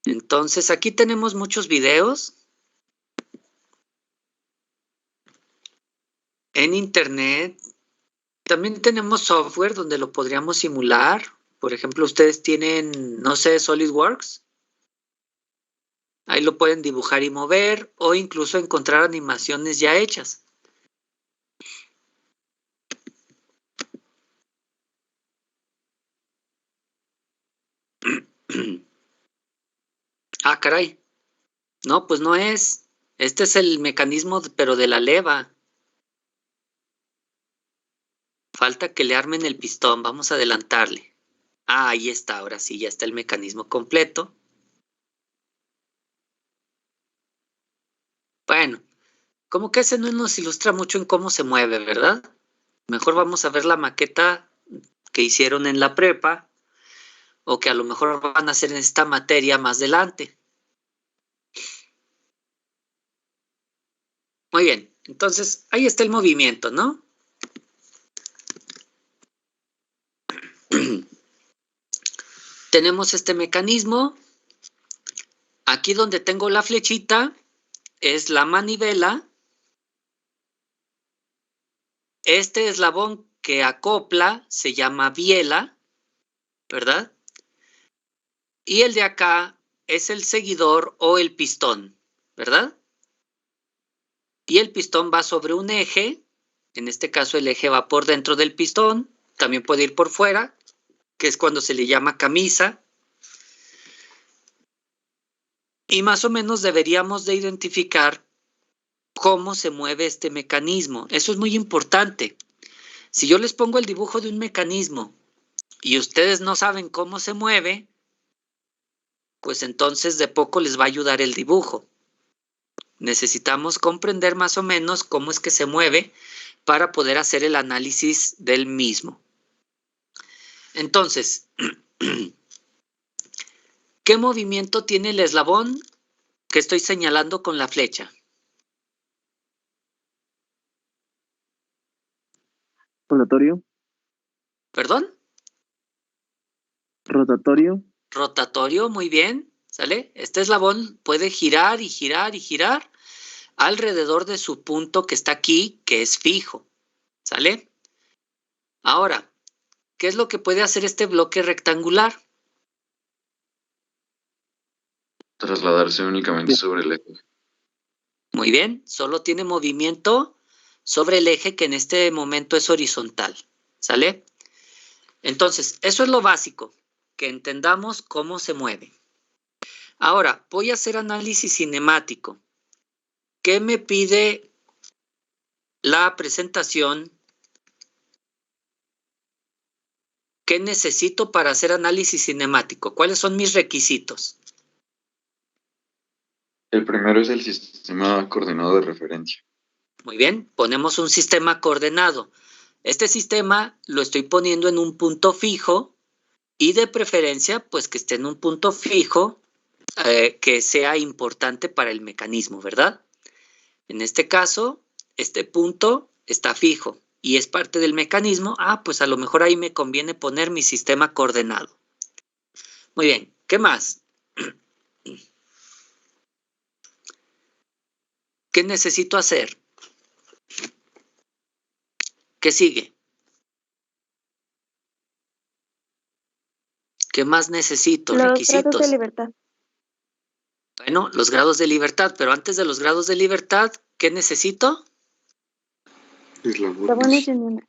Entonces, aquí tenemos muchos videos en internet. También tenemos software donde lo podríamos simular. Por ejemplo, ustedes tienen, no sé, SolidWorks. Ahí lo pueden dibujar y mover o incluso encontrar animaciones ya hechas. Ah, caray. No, pues no es. Este es el mecanismo, pero de la leva. Falta que le armen el pistón. Vamos a adelantarle. Ah, ahí está. Ahora sí, ya está el mecanismo completo. Bueno, como que ese no nos ilustra mucho en cómo se mueve, ¿verdad? Mejor vamos a ver la maqueta que hicieron en la prepa o que a lo mejor van a hacer en esta materia más adelante. Muy bien, entonces ahí está el movimiento, ¿no? Tenemos este mecanismo. Aquí donde tengo la flechita es la manivela. Este eslabón que acopla se llama biela, ¿verdad? Y el de acá es el seguidor o el pistón, ¿verdad? Y el pistón va sobre un eje. En este caso el eje va por dentro del pistón. También puede ir por fuera, que es cuando se le llama camisa. Y más o menos deberíamos de identificar cómo se mueve este mecanismo. Eso es muy importante. Si yo les pongo el dibujo de un mecanismo y ustedes no saben cómo se mueve, pues entonces de poco les va a ayudar el dibujo. Necesitamos comprender más o menos cómo es que se mueve para poder hacer el análisis del mismo. Entonces, ¿qué movimiento tiene el eslabón que estoy señalando con la flecha? Rotatorio. ¿Perdón? Rotatorio. Rotatorio, muy bien, ¿sale? Este eslabón puede girar y girar y girar alrededor de su punto que está aquí, que es fijo, ¿sale? Ahora, ¿qué es lo que puede hacer este bloque rectangular? Trasladarse únicamente sobre el eje. Muy bien, solo tiene movimiento sobre el eje que en este momento es horizontal, ¿sale? Entonces, eso es lo básico, que entendamos cómo se mueve. Ahora, voy a hacer análisis cinemático. ¿Qué me pide la presentación? ¿Qué necesito para hacer análisis cinemático? ¿Cuáles son mis requisitos? El primero es el sistema coordenado de referencia. Muy bien, ponemos un sistema coordenado. Este sistema lo estoy poniendo en un punto fijo y de preferencia, pues que esté en un punto fijo que sea importante para el mecanismo, ¿verdad? En este caso, este punto está fijo y es parte del mecanismo. Ah, pues a lo mejor ahí me conviene poner mi sistema coordenado. Muy bien, ¿qué más? ¿Qué necesito hacer? ¿Qué sigue? ¿Qué más necesito? Los Requisitos. grados de libertad. Bueno, los grados de libertad, pero antes de los grados de libertad, ¿qué necesito? Eslabones y uniones.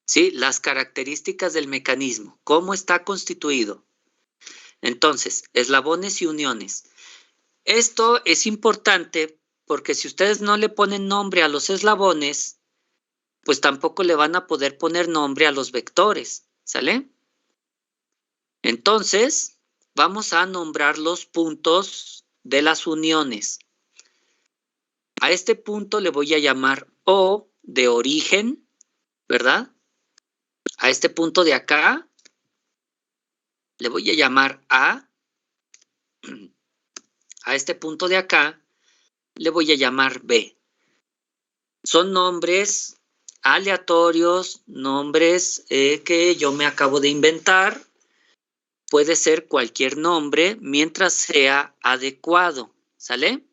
Sí, las características del mecanismo, cómo está constituido. Entonces, eslabones y uniones. Esto es importante porque si ustedes no le ponen nombre a los eslabones, pues tampoco le van a poder poner nombre a los vectores, ¿sale? Entonces, vamos a nombrar los puntos de las uniones. A este punto le voy a llamar O de origen, ¿verdad? A este punto de acá le voy a llamar A. a este punto de acá le voy a llamar B. Son nombres aleatorios, nombres que yo me acabo de inventar. Puede ser cualquier nombre mientras sea adecuado, ¿sale?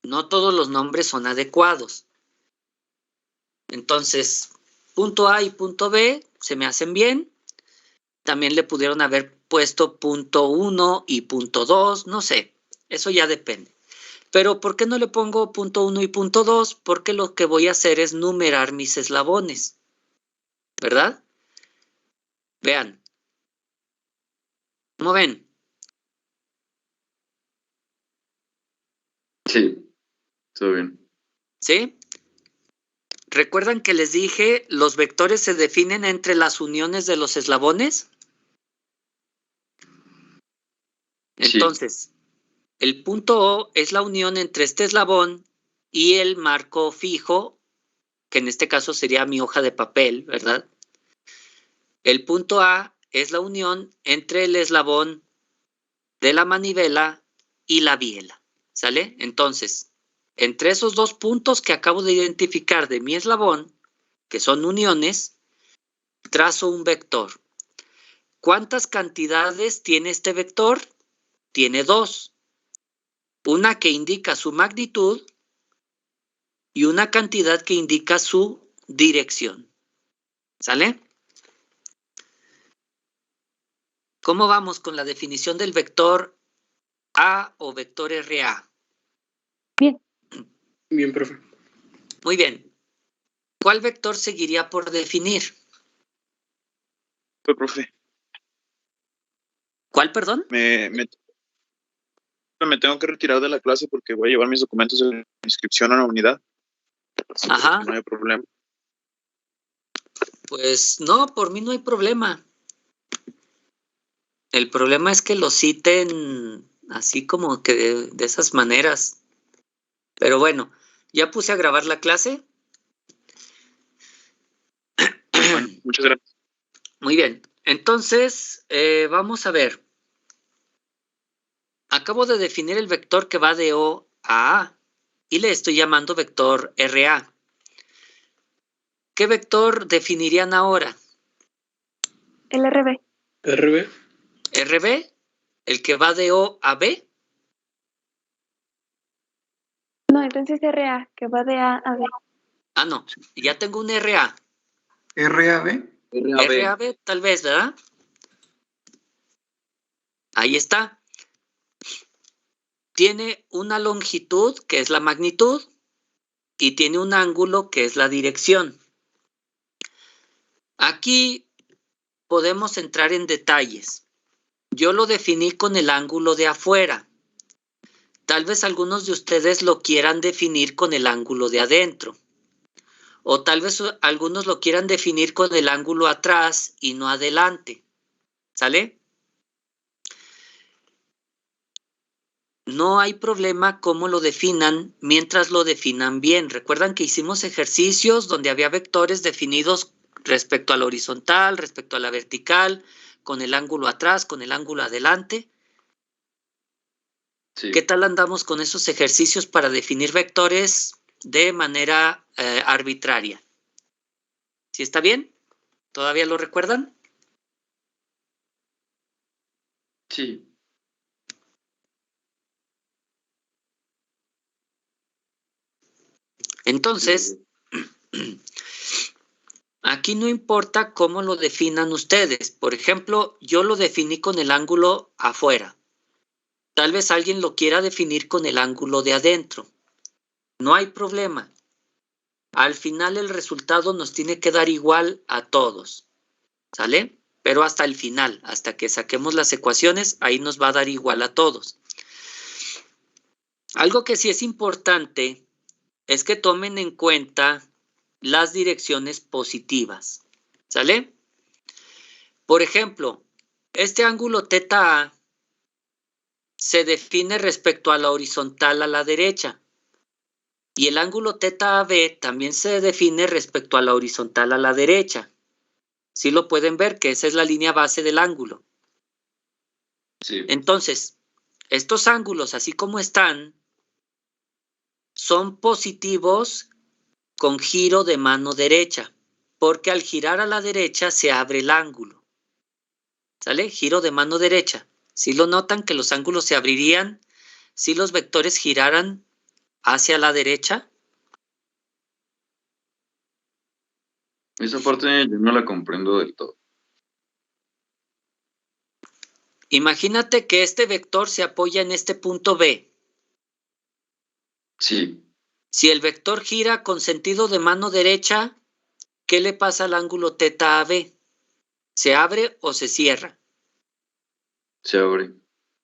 No todos los nombres son adecuados. Entonces, punto A y punto B se me hacen bien. También le pudieron haber puesto punto 1 y punto 2, no sé, eso ya depende. Pero ¿por qué no le pongo punto 1 y punto 2? Porque lo que voy a hacer es numerar mis eslabones, ¿verdad? Vean. ¿Cómo ven? Sí, todo bien. ¿Sí? ¿Recuerdan que les dije los vectores se definen entre las uniones de los eslabones? Sí. Entonces, el punto O es la unión entre este eslabón y el marco fijo, que en este caso sería mi hoja de papel, ¿verdad? El punto A es la unión entre el eslabón de la manivela y la biela, ¿sale? Entonces, entre esos dos puntos que acabo de identificar de mi eslabón, que son uniones, trazo un vector. ¿Cuántas cantidades tiene este vector? Tiene dos. Una que indica su magnitud y una cantidad que indica su dirección. ¿Sale? ¿Cómo vamos con la definición del vector A o vector RA? Bien. Bien, profe. Muy bien. ¿Cuál vector seguiría por definir? Profe, ¿Cuál, perdón? me tengo que retirar de la clase porque voy a llevar mis documentos de inscripción a la unidad. Ajá. No hay problema. Pues no, por mí no hay problema. El problema es que lo citen así como que de esas maneras. Pero bueno, ya puse a grabar la clase. Bueno, muchas gracias. Muy bien. Entonces, vamos a ver. Acabo de definir el vector que va de O a A y le estoy llamando vector RA. ¿Qué vector definirían ahora? El RB. RB. ¿RB? ¿El que va de O a B? No, entonces RA, que va de A a B. Ah, no. Ya tengo un RA. RAB. RAB, tal vez, ¿verdad? Ahí está. Tiene una longitud, que es la magnitud, y tiene un ángulo, que es la dirección. Aquí podemos entrar en detalles. Yo lo definí con el ángulo de afuera. Tal vez algunos de ustedes lo quieran definir con el ángulo de adentro. O tal vez algunos lo quieran definir con el ángulo atrás y no adelante. ¿Sale? No hay problema cómo lo definan mientras lo definan bien. Recuerdan que hicimos ejercicios donde había vectores definidos respecto a la horizontal, respecto a la vertical, con el ángulo atrás, con el ángulo adelante. Sí. ¿Qué tal andamos con esos ejercicios para definir vectores de manera arbitraria? ¿Sí está bien? ¿Todavía lo recuerdan? Sí. Entonces, aquí no importa cómo lo definan ustedes. Por ejemplo, yo lo definí con el ángulo afuera. Tal vez alguien lo quiera definir con el ángulo de adentro. No hay problema. Al final el resultado nos tiene que dar igual a todos. ¿Sale? Pero hasta el final, hasta que saquemos las ecuaciones, ahí nos va a dar igual a todos. Algo que sí es importante es que tomen en cuenta las direcciones positivas. ¿Sale? Por ejemplo, este ángulo θA se define respecto a la horizontal a la derecha. Y el ángulo θAB también se define respecto a la horizontal a la derecha. ¿Sí lo pueden ver? Que esa es la línea base del ángulo. Sí. Entonces, estos ángulos, así como están, son positivos con giro de mano derecha, porque al girar a la derecha se abre el ángulo. ¿Sale? Giro de mano derecha. Si lo notan que los ángulos se abrirían si los vectores giraran hacia la derecha. Esa parte yo no la comprendo del todo. Imagínate que este vector se apoya en este punto B. Sí, Si el vector gira con sentido de mano derecha, ¿qué le pasa al ángulo θ AB? ¿Se abre o se cierra? se abre.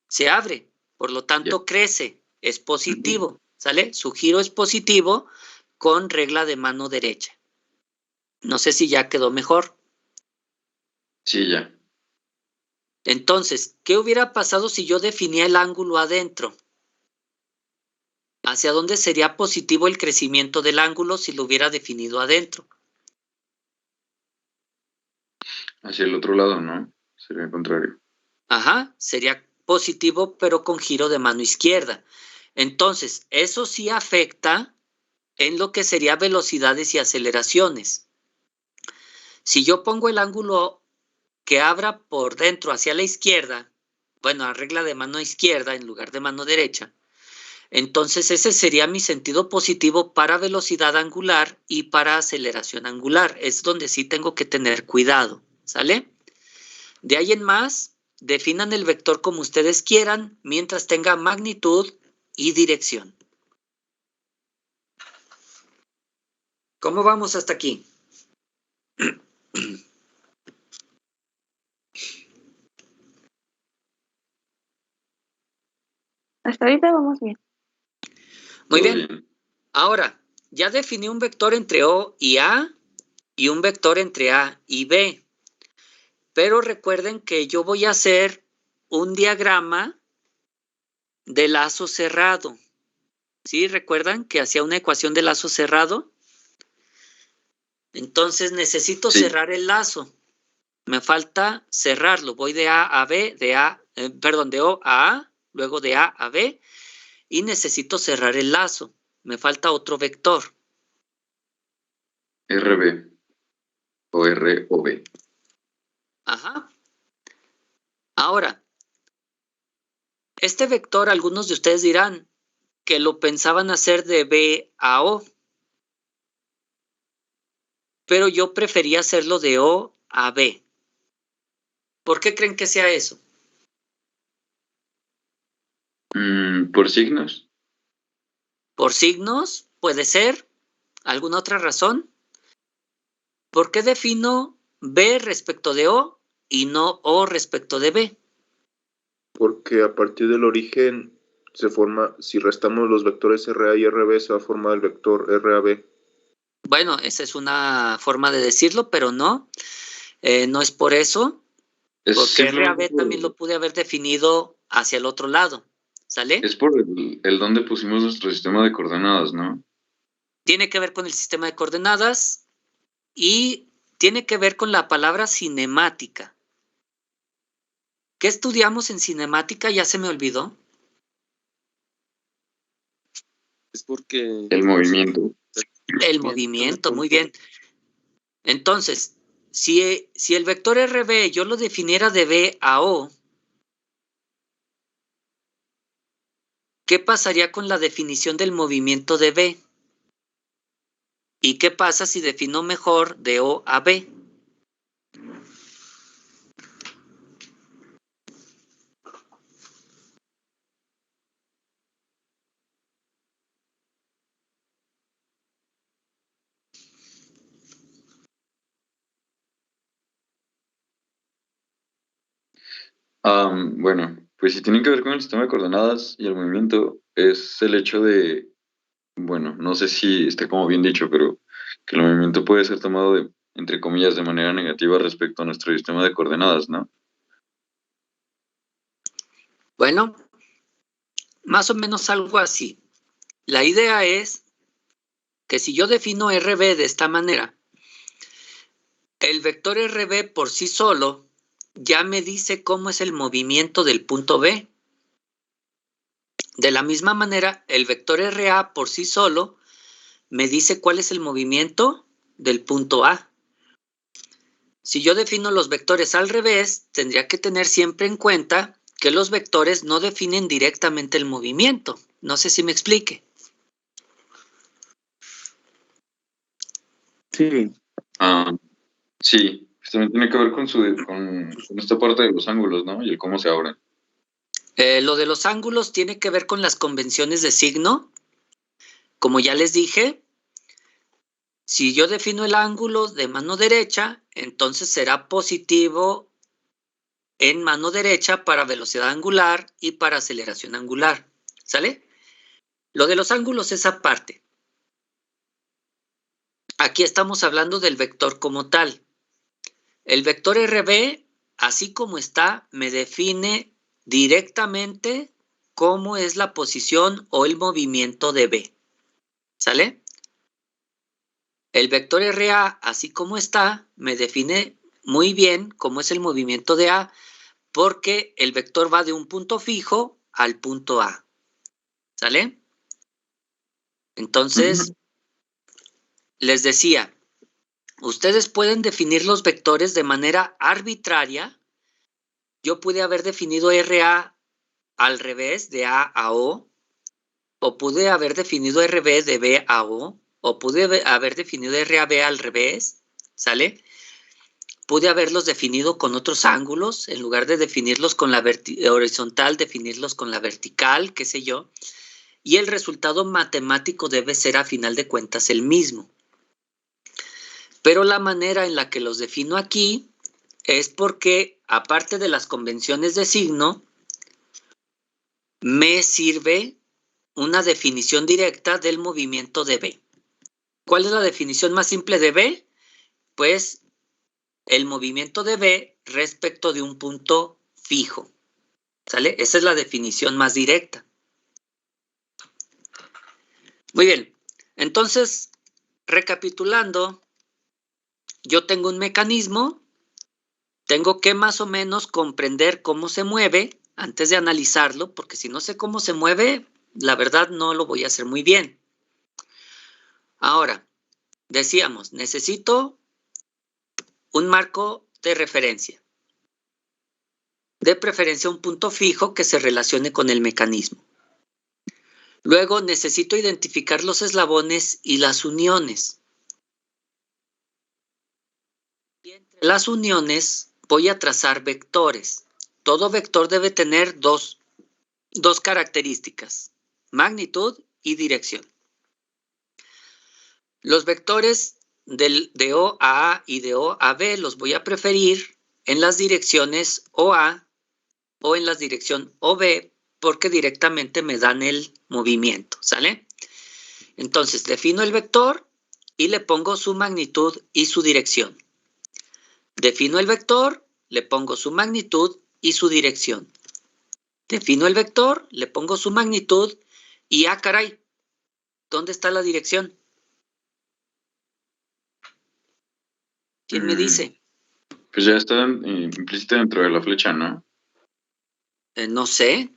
Se abre, por lo tanto crece, es positivo, ¿sale? Su giro es positivo con regla de mano derecha. No sé si ya quedó mejor. Sí, ya. Entonces, ¿qué hubiera pasado si yo definía el ángulo adentro? ¿Hacia dónde sería positivo el crecimiento del ángulo si lo hubiera definido adentro? Hacia el otro lado, ¿no? Sería el contrario. Ajá, sería positivo, pero con giro de mano izquierda. Entonces, eso sí afecta en lo que sería velocidades y aceleraciones. Si yo pongo el ángulo que abra por dentro hacia la izquierda, bueno, a regla de mano izquierda en lugar de mano derecha, entonces ese sería mi sentido positivo para velocidad angular y para aceleración angular. Es donde sí tengo que tener cuidado, ¿sale? De ahí en más, definan el vector como ustedes quieran mientras tenga magnitud y dirección. ¿Cómo vamos hasta aquí? Hasta ahorita vamos bien. Muy Todo bien. Ahora, ya definí un vector entre O y A y un vector entre A y B. Pero recuerden que yo voy a hacer un diagrama de lazo cerrado. ¿Sí? ¿Recuerdan que hacía una ecuación de lazo cerrado? Entonces necesito cerrar el lazo. Me falta cerrarlo. Voy de A a B, de O a A, luego de A a B, y necesito cerrar el lazo. Me falta otro vector. RB o R o B. Ajá. Ahora, este vector, algunos de ustedes dirán que lo pensaban hacer de B a O, pero yo prefería hacerlo de O a B. ¿Por qué creen que sea eso? ¿Por signos? ¿Por signos? ¿Puede ser? ¿Alguna otra razón? ¿Por qué defino B respecto de O y no O respecto de B? Porque a partir del origen se forma, si restamos los vectores RA y RB, se va a formar el vector RAB. Bueno, esa es una forma de decirlo, pero no. No es por eso. Porque RAB también lo pude haber definido hacia el otro lado. ¿Sale? Es por el donde pusimos nuestro sistema de coordenadas, ¿no? Tiene que ver con el sistema de coordenadas y tiene que ver con la palabra cinemática. ¿Qué estudiamos en cinemática? Ya se me olvidó. Es porque... El movimiento. El movimiento, muy bien. Entonces, si el vector RB yo lo definiera de B a O, ¿qué pasaría con la definición del movimiento de B? ¿Y qué pasa si defino mejor de O a B? Bueno, pues si tienen que ver con el sistema de coordenadas y el movimiento, es el hecho de, bueno, no sé si está como bien dicho, pero que el movimiento puede ser tomado de, entre comillas, de manera negativa respecto a nuestro sistema de coordenadas, ¿no? Bueno, más o menos algo así. La idea es que si yo defino RB de esta manera, el vector RB por sí solo ya me dice cómo es el movimiento del punto B. De la misma manera, el vector RA por sí solo me dice cuál es el movimiento del punto A. Si yo defino los vectores al revés, tendría que tener siempre en cuenta que los vectores no definen directamente el movimiento. No sé si me explique. Sí. Sí, pues también tiene que ver con esta parte de los ángulos, ¿no? Y el cómo se abren. Lo de los ángulos tiene que ver con las convenciones de signo. Como ya les dije, si yo defino el ángulo de mano derecha, entonces será positivo en mano derecha para velocidad angular y para aceleración angular. ¿Sale? Lo de los ángulos es aparte. Aquí estamos hablando del vector como tal. El vector RB, así como está, me define directamente cómo es la posición o el movimiento de B. ¿Sale? El vector RA, así como está, me define muy bien cómo es el movimiento de A, porque el vector va de un punto fijo al punto A. ¿Sale? Entonces, les decía, ustedes pueden definir los vectores de manera arbitraria. Yo pude haber definido RA al revés, de A a O, o pude haber definido RB de B a O, o pude haber definido RAB al revés, ¿sale? Pude haberlos definido con otros ángulos, en lugar de definirlos con la horizontal, definirlos con la vertical, qué sé yo, y el resultado matemático debe ser a final de cuentas el mismo. Pero la manera en la que los defino aquí es porque, aparte de las convenciones de signo, me sirve una definición directa del movimiento de B. ¿Cuál es la definición más simple de B? Pues el movimiento de B respecto de un punto fijo. ¿Sale? Esa es la definición más directa. Muy bien. Entonces, recapitulando, yo tengo un mecanismo, tengo que más o menos comprender cómo se mueve antes de analizarlo, porque si no sé cómo se mueve, la verdad no lo voy a hacer muy bien. Ahora, decíamos, necesito un marco de referencia. De preferencia un punto fijo que se relacione con el mecanismo. Luego necesito identificar los eslabones y las uniones. Y entre las uniones voy a trazar vectores. Todo vector debe tener dos características, magnitud y dirección. Los vectores de O a A y de O a B los voy a preferir en las direcciones OA o en la dirección OB porque directamente me dan el movimiento, ¿sale? Entonces defino el vector y le pongo su magnitud y su dirección. Defino el vector, le pongo su magnitud y su dirección. Defino el vector, le pongo su magnitud y ¡ah, caray! ¿Dónde está la dirección? ¿Quién me dice? Pues ya está implícita dentro de la flecha, ¿no? No sé.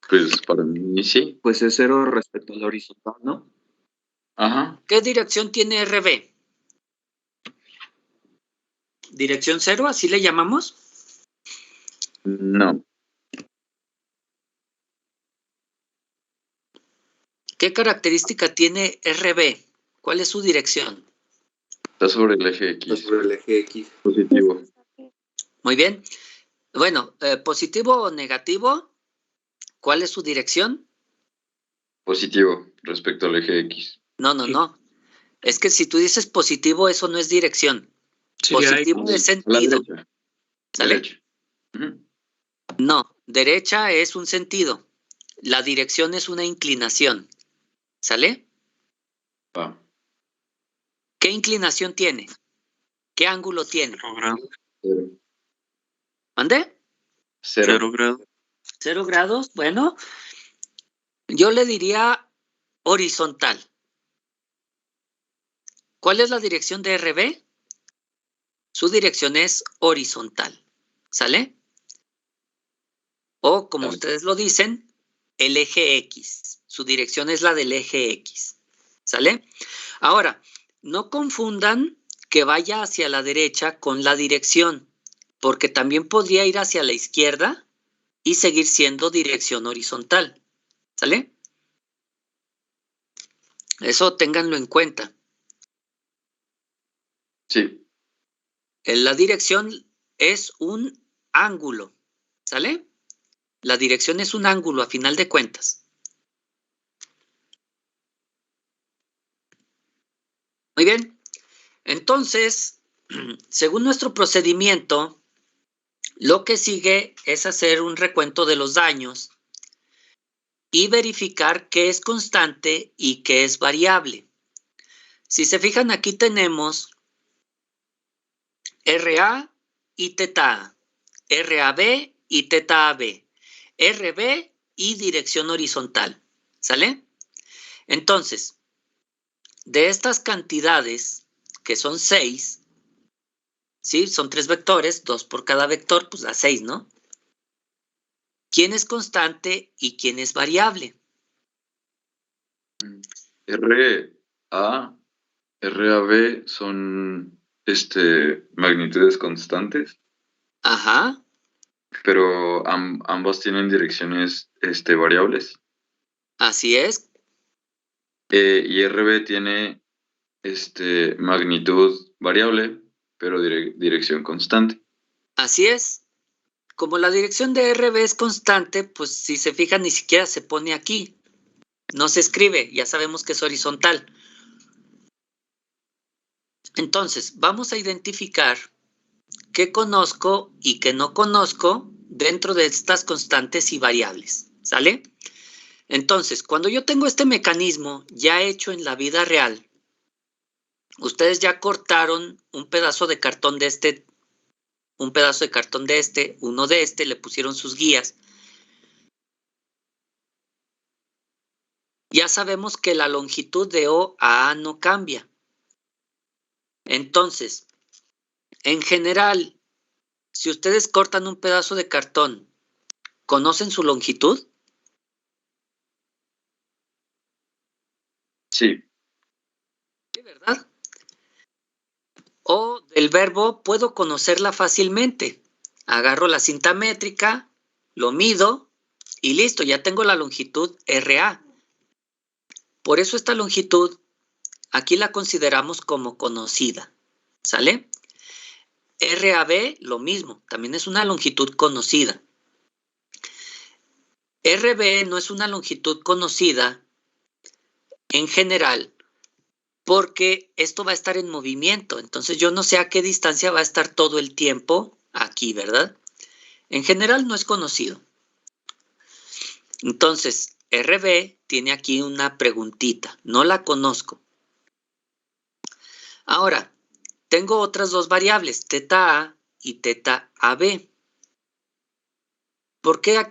Pues para mí sí. Pues es 0 respecto al horizontal, ¿no? Ajá. ¿Qué dirección tiene RB? ¿Dirección 0? ¿Así le llamamos? No. ¿Qué característica tiene RB? ¿Cuál es su dirección? Está sobre el eje X. Está sobre el eje X. Positivo. Muy bien. Bueno, positivo o negativo, ¿cuál es su dirección? Positivo respecto al eje X. No. Es que si tú dices positivo, eso no es dirección. Sería Positivo X. es sentido. La derecha. ¿Sale? Derecha. Ujú. No, derecha es un sentido. La dirección es una inclinación. ¿Sale? Va. ¿Qué inclinación tiene? ¿Qué ángulo tiene? 0 grados. Cero. ¿Mande? 0 grados. 0 grados. Bueno, yo le diría horizontal. ¿Cuál es la dirección de RB? Su dirección es horizontal. ¿Sale? O como Sale. ustedes lo dicen, el eje X. Su dirección es la del eje X. ¿Sale? Ahora, no confundan que vaya hacia la derecha con la dirección, porque también podría ir hacia la izquierda y seguir siendo dirección horizontal. ¿Sale? Eso ténganlo en cuenta. Sí. La dirección es un ángulo. ¿Sale? La dirección es un ángulo a final de cuentas. Muy bien. Entonces, según nuestro procedimiento, lo que sigue es hacer un recuento de los daños y verificar qué es constante y qué es variable. Si se fijan, aquí tenemos RA y θA, RAB y θAB, RB y dirección horizontal. ¿Sale? Entonces, de estas cantidades, que son 6, ¿sí? Son 3 vectores, 2 por cada vector, pues da 6, ¿no? ¿Quién es constante y quién es variable? RA, RAB son magnitudes constantes, Ajá, pero ambos tienen direcciones variables. así es. Y RB tiene magnitud variable, pero dirección constante. Así es. Como la dirección de RB es constante, pues si se fijan ni siquiera se pone aquí. No se escribe, ya sabemos que es horizontal. Entonces, vamos a identificar qué conozco y qué no conozco dentro de estas constantes y variables. ¿Sale? Entonces, cuando yo tengo este mecanismo ya hecho en la vida real, ustedes ya cortaron un pedazo de cartón de este, un pedazo de cartón de este, uno de este, le pusieron sus guías. Ya sabemos que la longitud de O a A no cambia. Entonces, en general, si ustedes cortan un pedazo de cartón, ¿conocen su longitud? Sí. Sí, ¿verdad? O del verbo puedo conocerla fácilmente. Agarro la cinta métrica, lo mido y listo, ya tengo la longitud RA. Por eso esta longitud aquí la consideramos como conocida. ¿Sale? RAB, lo mismo, también es una longitud conocida. RB no es una longitud conocida en general porque esto va a estar en movimiento. Entonces yo no sé a qué distancia va a estar todo el tiempo aquí, ¿verdad? En general no es conocido. Entonces, RB tiene aquí una preguntita. No la conozco. Ahora, tengo otras dos variables, θA y θAB. ¿Por qué aquí